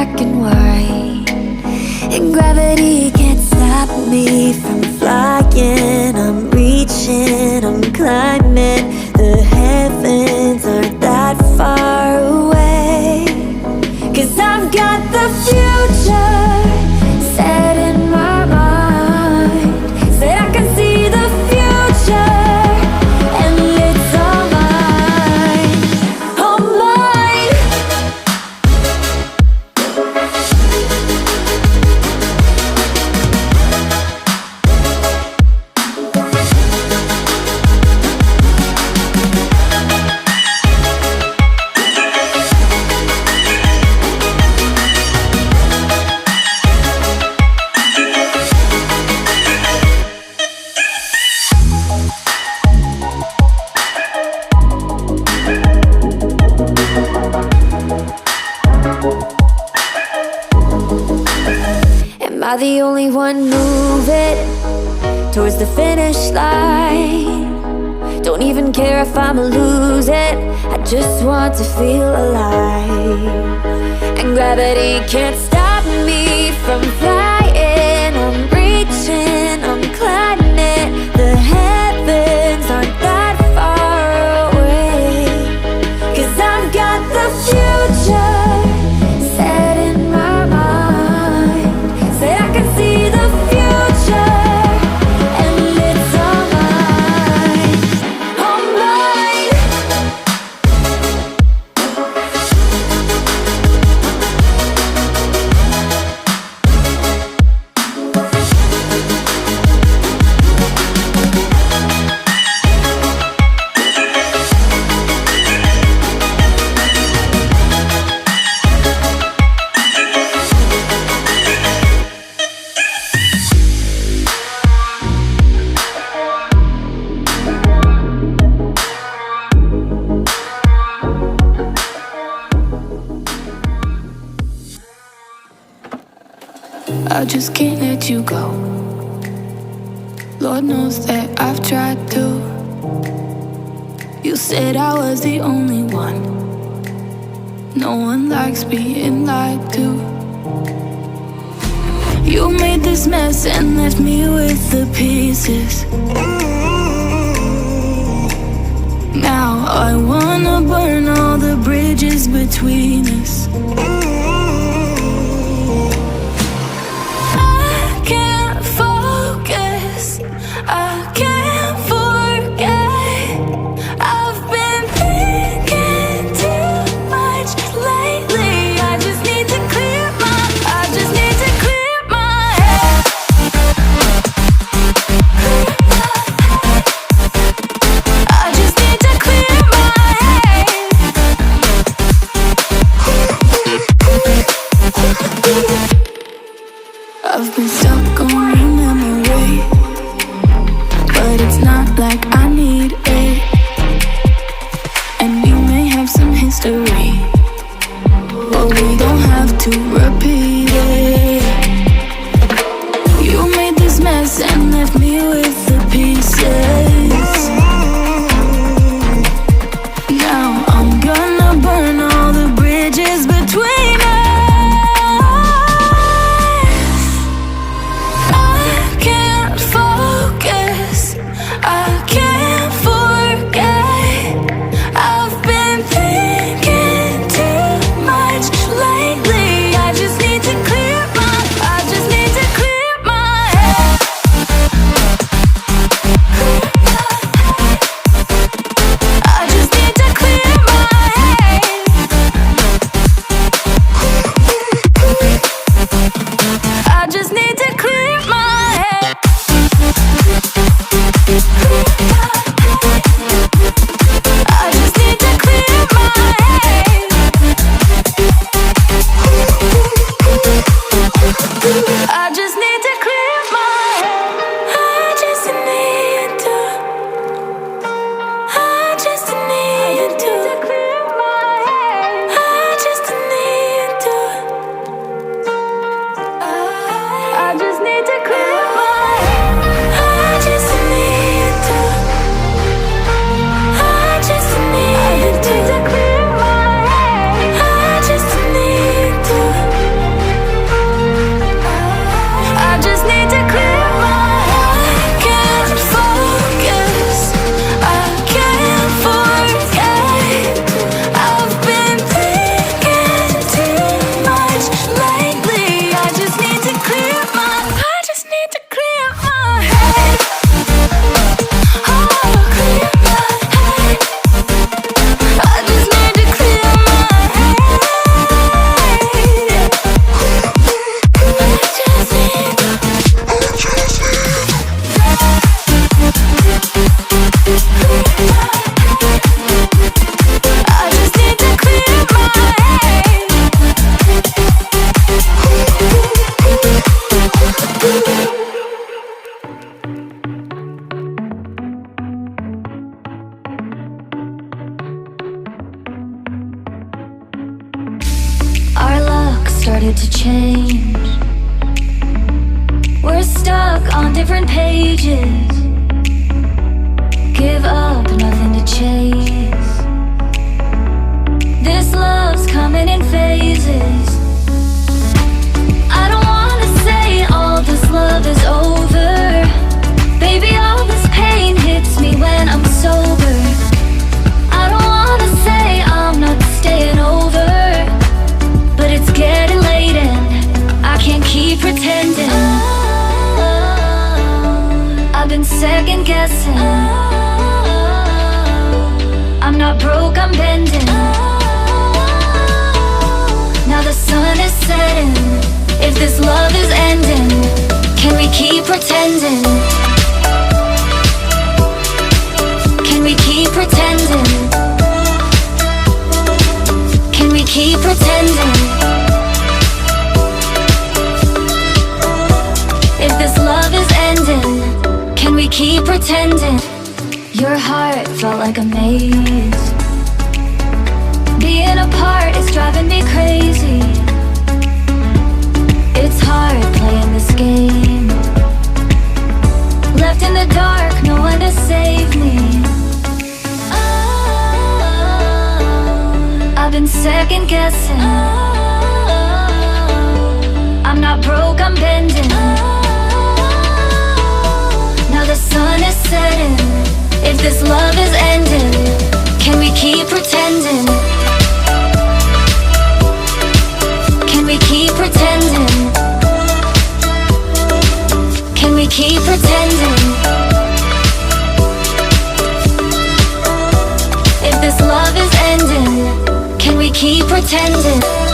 black and white, and gravity can't stop me from flying. I'm reaching, I'm climbing. The heavens aren't that far away, 'cause I've got the future set in my mind. Said I can see the future, and it's all mine, all mine. Am I the only one moving towards the finish line? Don't even care if I'ma lose it, I just want to feel alive. And gravity can't stop me from flying. I'm reaching, I'm climbing. The heavens aren't that far away, 'cause I've got the future set in my mind. Said I can see the future, and it's all mine, all mine. I just can't let you go. Lord knows that I've tried to. You said I was the only one. No one likes being lied to. You made this mess and left me with the pieces. Now I wanna burn all the bridges between us. I can't forget. I've been thinking too much lately. I just need to clear my head. I just need to clear my head. I've been stuck on your memory, but it's not like I need it. And we may have some history, but we don't have to repeat it. You made this mess and left me with the pieces. Now I'm gonna burn all the bridges between us. I can't focus, I can't forget. I've been thinking too much lately. I just need started to change. We're stuck on different pages. Give up, nothing to chase. This love's coming in phases. I don't wanna say all this love is over. Baby, all this pain hits me when I'm sober. I don't wanna say I'm not staying over, but it's getting late and I can't keep pretending. I've been second guessing. I'm not broke, I'm bending. Now the sun is setting. If this love is ending, can we keep pretending? Can we keep pretending? Can we keep pretending? If this love is ending, can we keep pretending? Your heart felt like a maze. Being apart is driving me crazy. It's hard playing this game. Left in the dark, no one to save me. I've been second guessing. I'm not broke, I'm bending. Now the sun is setting. If this love is ending, can we keep pretending? Can we keep pretending? Can we keep pretending? If this love is ending, can we keep pretending?